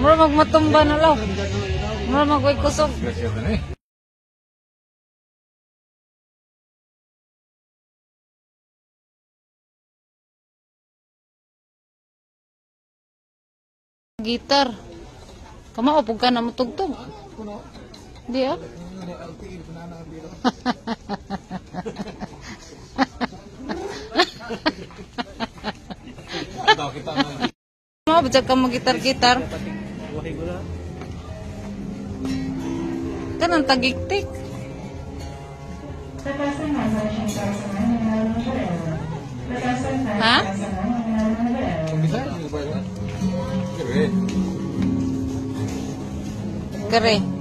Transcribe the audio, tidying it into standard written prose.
Mura magmatumba na law. Mura magway kusog. Gitar. Kamao pug ka na matugtog. Di ah. Mau bejak kamu gitar-gitar. Kan ang tagiktik. Ha? Kere.